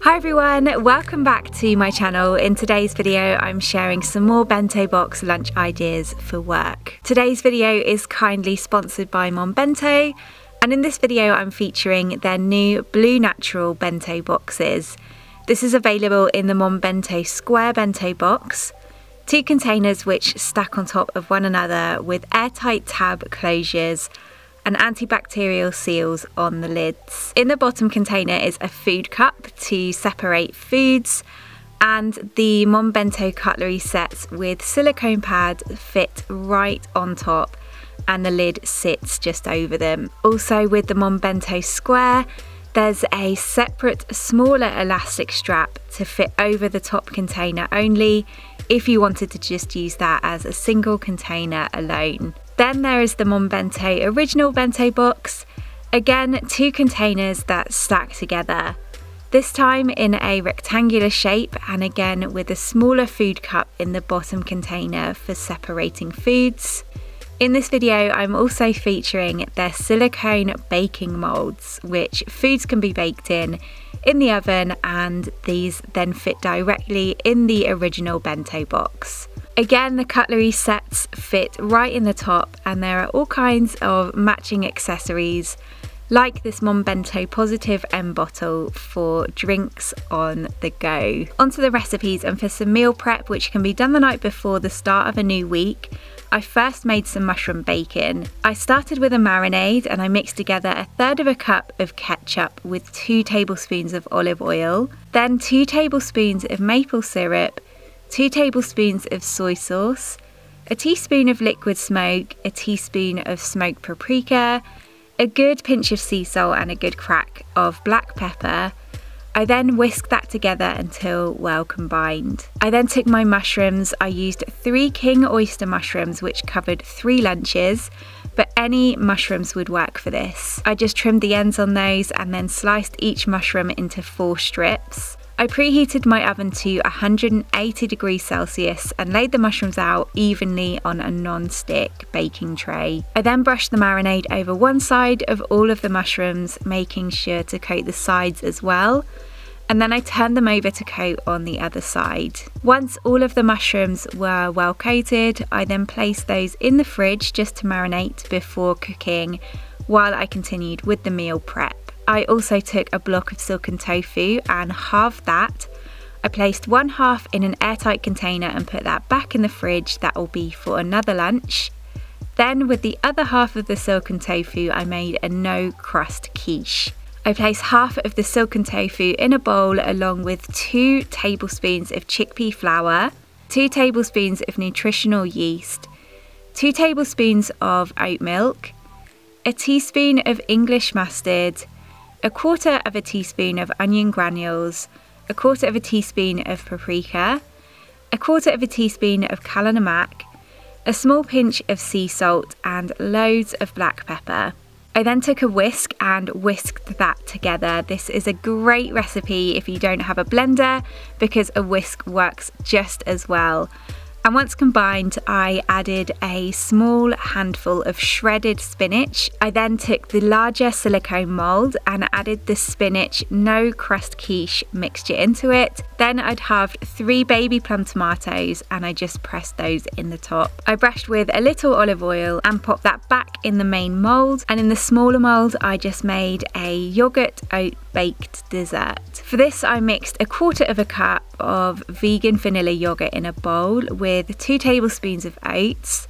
Hi everyone, welcome back to my channel. In today's video I'm sharing some more bento box lunch ideas for work. Today's video is kindly sponsored by Mom Bento, and in this video I'm featuring their new Blue Natural bento boxes. This is available in the Mom Bento square bento box, 2 containers which stack on top of one another with airtight tab closures and antibacterial seals on the lids. In the bottom container is a food cup to separate foods, and the Mom Bento cutlery sets with silicone pad fit right on top and the lid sits just over them. Also with the Mom Bento square, there's a separate smaller elastic strap to fit over the top container only if you wanted to just use that as a single container alone. Then there is the Mom Bento original bento box, again 2 containers that stack together, this time in a rectangular shape and again with a smaller food cup in the bottom container for separating foods. In this video I'm also featuring their silicone baking moulds, which foods can be baked in the oven, and these then fit directly in the original bento box. Again, the cutlery sets fit right in the top, and there are all kinds of matching accessories like this Mom Bento Positive M bottle for drinks on the go. Onto the recipes, and for some meal prep which can be done the night before the start of a new week, I first made some mushroom bacon. I started with a marinade and I mixed together 1/3 cup of ketchup with 2 tablespoons of olive oil, then 2 tablespoons of maple syrup, 2 tablespoons of soy sauce, a teaspoon of liquid smoke, a teaspoon of smoked paprika, a good pinch of sea salt and a good crack of black pepper. I then whisked that together until well combined. I then took my mushrooms. I used 3 king oyster mushrooms which covered 3 lunches, but any mushrooms would work for this. I just trimmed the ends on those and then sliced each mushroom into 4 strips. I preheated my oven to 180 degrees Celsius and laid the mushrooms out evenly on a non-stick baking tray. I then brushed the marinade over one side of all of the mushrooms, making sure to coat the sides as well, and then I turned them over to coat on the other side. Once all of the mushrooms were well coated, I then placed those in the fridge just to marinate before cooking while I continued with the meal prep. I also took a block of silken tofu and halved that. I placed 1/2 in an airtight container and put that back in the fridge. That will be for another lunch. Then with the other half of the silken tofu, I made a no crust quiche. I placed half of the silken tofu in a bowl along with 2 tablespoons of chickpea flour, 2 tablespoons of nutritional yeast, 2 tablespoons of oat milk, a teaspoon of English mustard, 1/4 of a teaspoon of onion granules, 1/4 of a teaspoon of paprika, 1/4 of a teaspoon of kala namak, a small pinch of sea salt and loads of black pepper. I then took a whisk and whisked that together. This is a great recipe if you don't have a blender because a whisk works just as well. And once combined, I added a small handful of shredded spinach. I then took the larger silicone mould and added the spinach no crust quiche mixture into it. Then I'd halved 3 baby plum tomatoes and I just pressed those in the top. I brushed with a little olive oil and popped that back in the main mould. And in the smaller mould, I just made a yogurt oat baked dessert. For this, I mixed 1/4 cup of vegan vanilla yogurt in a bowl with 2 tablespoons of oats,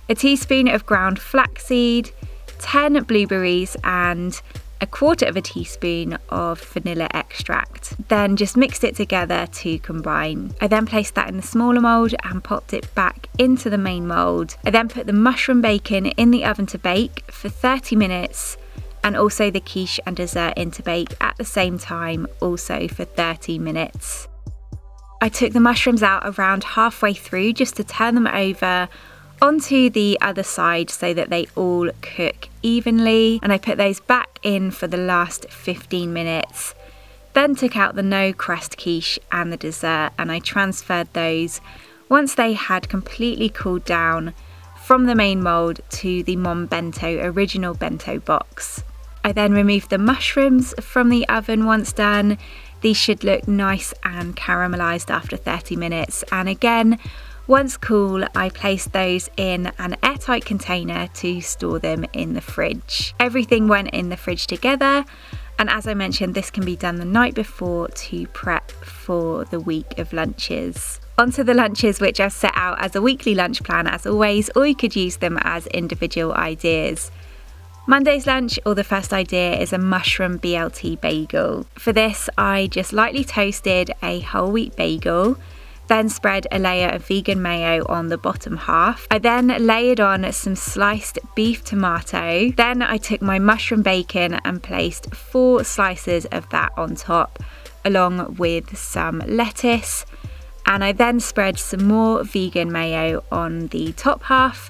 a teaspoon of ground flaxseed, 10 blueberries and 1/4 teaspoon of vanilla extract. Then just mixed it together to combine. I then placed that in the smaller mould and popped it back into the main mould. I then put the mushroom bacon in the oven to bake for 30 minutes and also the quiche and dessert in to bake at the same time, also for 30 minutes. I took the mushrooms out around halfway through just to turn them over onto the other side so that they all cook evenly, and I put those back in for the last 15 minutes. Then took out the no crust quiche and the dessert and I transferred those once they had completely cooled down from the main mould to the Mom Bento original bento box. I then removed the mushrooms from the oven once done, These should look nice and caramelised after 30 minutes. And again, once cool, I placed those in an airtight container to store them in the fridge. Everything went in the fridge together, and as I mentioned, this can be done the night before to prep for the week of lunches. Onto the lunches, which I've set out as a weekly lunch plan as always, or you could use them as individual ideas. Monday's lunch, or the first idea, is a mushroom BLT bagel. For this, I just lightly toasted a whole wheat bagel, then spread a layer of vegan mayo on the bottom half. I then layered on some sliced beef tomato. Then I took my mushroom bacon and placed 4 slices of that on top, along with some lettuce. And I then spread some more vegan mayo on the top half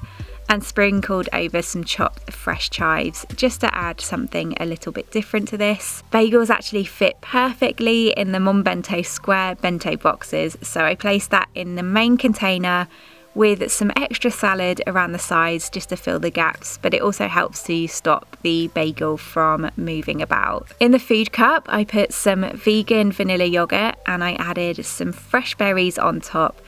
and sprinkled over some chopped fresh chives just to add something a little bit different to this. Bagels actually fit perfectly in the Mom Bento square bento boxes, so I placed that in the main container with some extra salad around the sides just to fill the gaps, but it also helps to stop the bagel from moving about. In the food cup, I put some vegan vanilla yogurt and I added some fresh berries on top,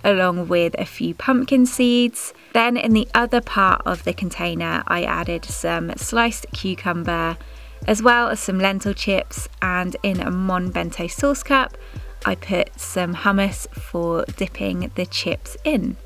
along with a few pumpkin seeds. Then in the other part of the container, I added some sliced cucumber, as well as some lentil chips, and in a Mon Bento sauce cup, I put some hummus for dipping the chips in.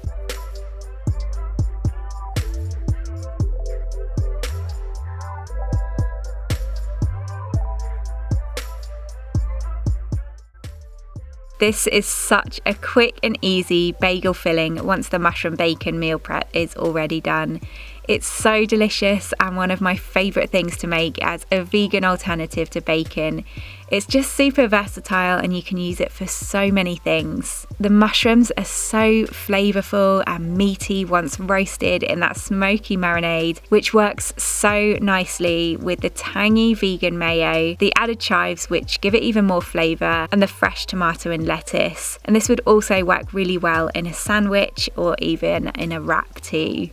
This is such a quick and easy bagel filling once the mushroom bacon meal prep is already done. It's so delicious and one of my favourite things to make as a vegan alternative to bacon. It's just super versatile and you can use it for so many things. The mushrooms are so flavourful and meaty once roasted in that smoky marinade, which works so nicely with the tangy vegan mayo, the added chives which give it even more flavour, and the fresh tomato and lettuce. And this would also work really well in a sandwich or even in a wrap too.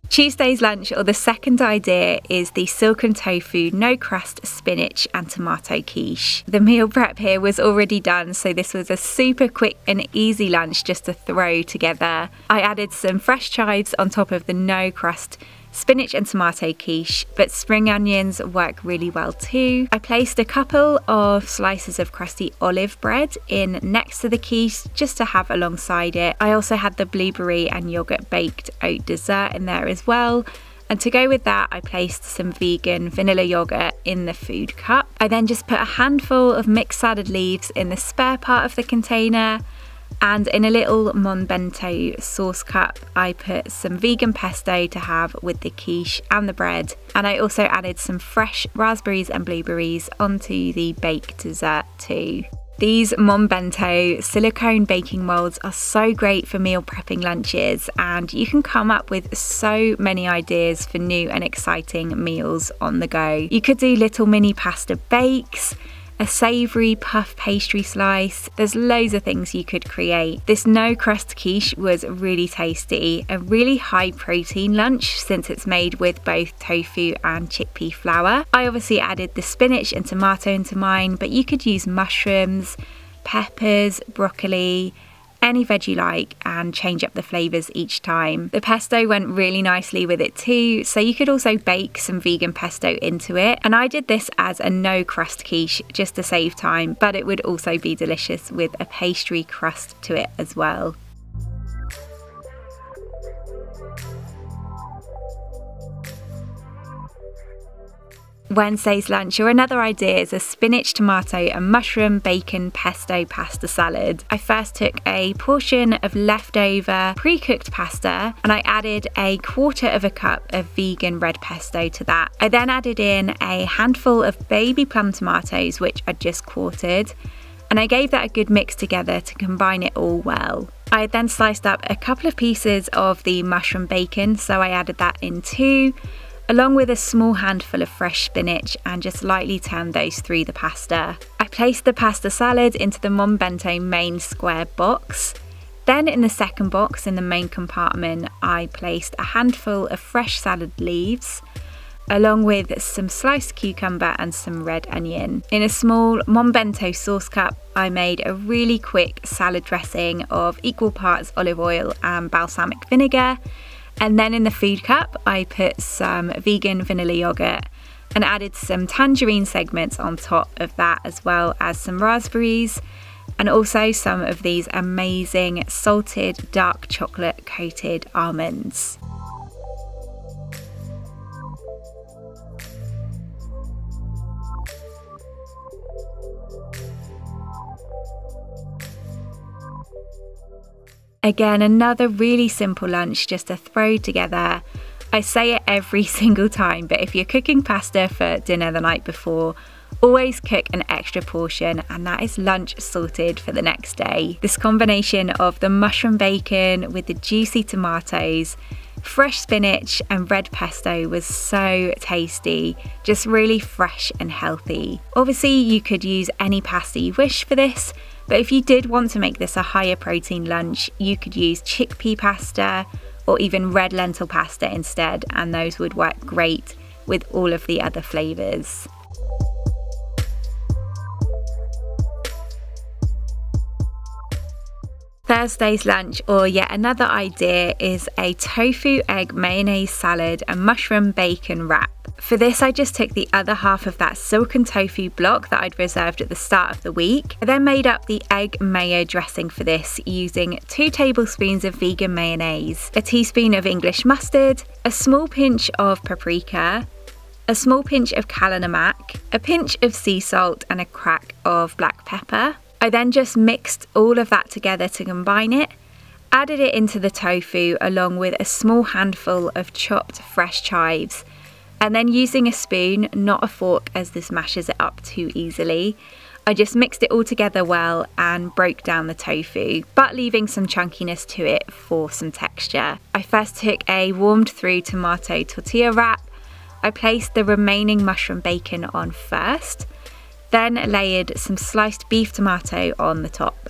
Tuesday's lunch, or the second idea, is the Silken tofu no crust spinach and tomato quiche. The meal prep here was already done, so this was a super quick and easy lunch just to throw together. I added some fresh chives on top of the no crust spinach and tomato quiche, but spring onions work really well too. I placed a couple of slices of crusty olive bread in next to the quiche just to have alongside it. I also had the blueberry and yogurt baked oat dessert in there as well. And to go with that, I placed some vegan vanilla yogurt in the food cup. I then just put a handful of mixed salad leaves in the spare part of the container. And in a little Mon Bento sauce cup, I put some vegan pesto to have with the quiche and the bread. And I also added some fresh raspberries and blueberries onto the baked dessert too. These Mon Bento silicone baking molds are so great for meal prepping lunches, and you can come up with so many ideas for new and exciting meals on the go. You could do little mini pasta bakes, a savoury puff pastry slice. There's loads of things you could create. This no crust quiche was really tasty, a really high protein lunch since it's made with both tofu and chickpea flour. I obviously added the spinach and tomato into mine, but you could use mushrooms, peppers, broccoli, any veg you like, and change up the flavours each time. The pesto went really nicely with it too, so you could also bake some vegan pesto into it. And I did this as a no crust quiche just to save time, but it would also be delicious with a pastry crust to it as well. Wednesday's lunch, or another idea, is a spinach, tomato and mushroom bacon pesto pasta salad. I first took a portion of leftover pre-cooked pasta and I added a 1/4 cup of vegan red pesto to that. I then added in a handful of baby plum tomatoes which I just quartered, and I gave that a good mix together to combine it all well. I then sliced up a couple of pieces of the mushroom bacon, so I added that in too, along with a small handful of fresh spinach, and just lightly turned those through the pasta. I placed the pasta salad into the Mon Bento main square box. Then in the second box in the main compartment, I placed a handful of fresh salad leaves, along with some sliced cucumber and some red onion. In a small Bento sauce cup, I made a really quick salad dressing of equal parts olive oil and balsamic vinegar. And then in the food cup, I put some vegan vanilla yogurt and added some tangerine segments on top of that, as well as some raspberries and also some of these amazing salted dark chocolate coated almonds. Again, another really simple lunch just to throw together. I say it every single time, but if you're cooking pasta for dinner the night before, always cook an extra portion, and that is lunch sorted for the next day. This combination of the mushroom bacon with the juicy tomatoes, fresh spinach and red pesto was so tasty, just really fresh and healthy. Obviously you could use any pasta you wish for this, but if you did want to make this a higher protein lunch, you could use chickpea pasta or even red lentil pasta instead, and those would work great with all of the other flavours. Thursday's lunch, or yet another idea, is a tofu egg mayonnaise salad and mushroom bacon wrap. For this, I just took the other half of that silken tofu block that I'd reserved at the start of the week. I then made up the egg mayo dressing for this using 2 tablespoons of vegan mayonnaise, a teaspoon of English mustard, a small pinch of paprika, a small pinch of kalanamak, a pinch of sea salt and a crack of black pepper. I then just mixed all of that together to combine it, added it into the tofu along with a small handful of chopped fresh chives, and then using a spoon, not a fork as this mashes it up too easily, I just mixed it all together well and broke down the tofu, but leaving some chunkiness to it for some texture. I first took a warmed through tomato tortilla wrap. I placed the remaining mushroom bacon on first, then layered some sliced beef tomato on the top.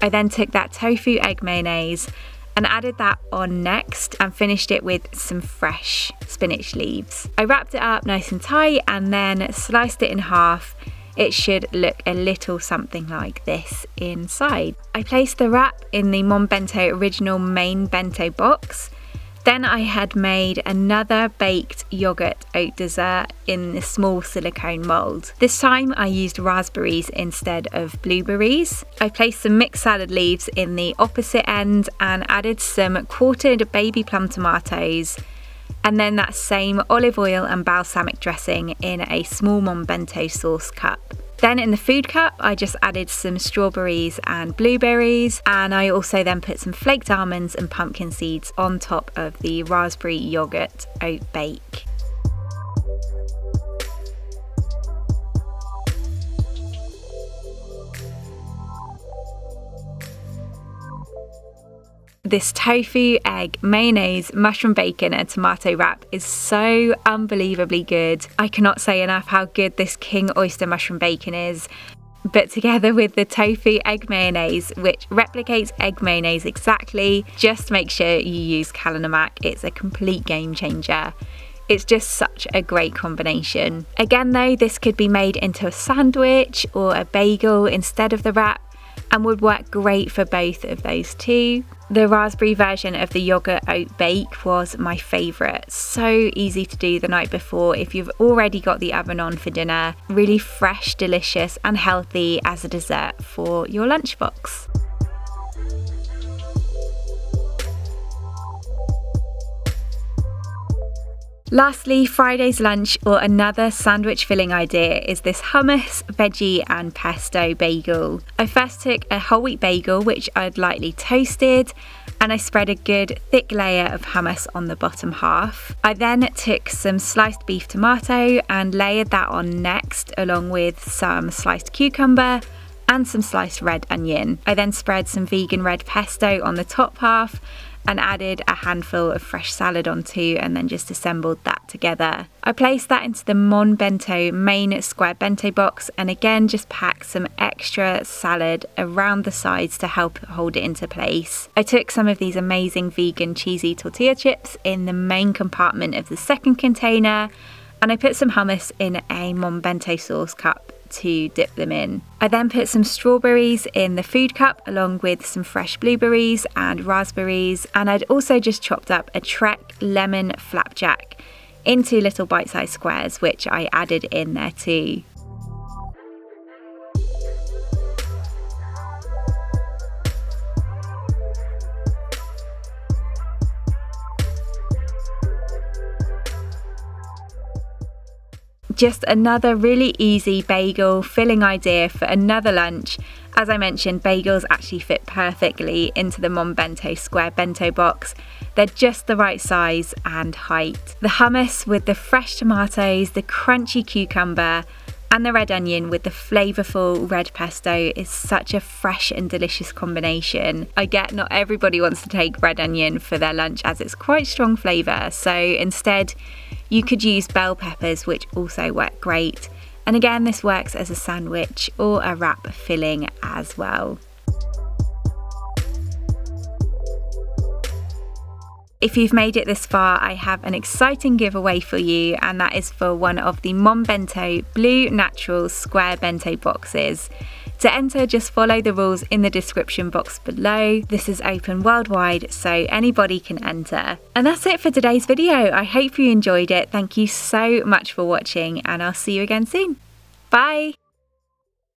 I then took that tofu egg mayonnaise and added that on next and finished it with some fresh spinach leaves. I wrapped it up nice and tight and then sliced it in half. It should look a little something like this inside. I placed the wrap in the Bento original main bento box. Then I had made another baked yogurt oat dessert in a small silicone mould. This time I used raspberries instead of blueberries. I placed some mixed salad leaves in the opposite end and added some quartered baby plum tomatoes, and then that same olive oil and balsamic dressing in a small Bento sauce cup. Then in the food cup, I just added some strawberries and blueberries, and I also then put some flaked almonds and pumpkin seeds on top of the raspberry yogurt oat bake. This tofu, egg, mayonnaise, mushroom bacon and tomato wrap is so unbelievably good. I cannot say enough how good this king oyster mushroom bacon is. But together with the tofu egg mayonnaise, which replicates egg mayonnaise exactly, just make sure you use kalanamak. It's a complete game changer. It's just such a great combination. Again though, this could be made into a sandwich or a bagel instead of the wrap, and would work great for both of those too. The raspberry version of the yogurt oat bake was my favourite. So easy to do the night before if you've already got the oven on for dinner. Really fresh, delicious and healthy as a dessert for your lunchbox. Lastly, Friday's lunch, or another sandwich filling idea, is this hummus, veggie and pesto bagel. I first took a whole wheat bagel which I'd lightly toasted, and I spread a good thick layer of hummus on the bottom half. I then took some sliced beef tomato and layered that on next, along with some sliced cucumber and some sliced red onion. I then spread some vegan red pesto on the top half and added a handful of fresh salad onto, and then just assembled that together. I placed that into the Bento main square bento box, and again just packed some extra salad around the sides to help hold it into place. I took some of these amazing vegan cheesy tortilla chips in the main compartment of the second container, and I put some hummus in a Mom Bento sauce cup to dip them in. I then put some strawberries in the food cup along with some fresh blueberries and raspberries, and I'd also just chopped up a Trek lemon flapjack into little bite-sized squares, which I added in there too. Just another really easy bagel filling idea for another lunch. As I mentioned, bagels actually fit perfectly into the Mom Bento square bento box. They're just the right size and height. The hummus with the fresh tomatoes, the crunchy cucumber, and the red onion with the flavourful red pesto is such a fresh and delicious combination. I get not everybody wants to take red onion for their lunch as it's quite strong flavour, so instead you could use bell peppers, which also work great. And again, this works as a sandwich or a wrap filling as well. If you've made it this far, I have an exciting giveaway for you, and that is for one of the Mom Bento Blue Natural Square Bento boxes. To enter, just follow the rules in the description box below. This is open worldwide, so anybody can enter. And that's it for today's video. I hope you enjoyed it. Thank you so much for watching, and I'll see you again soon. Bye!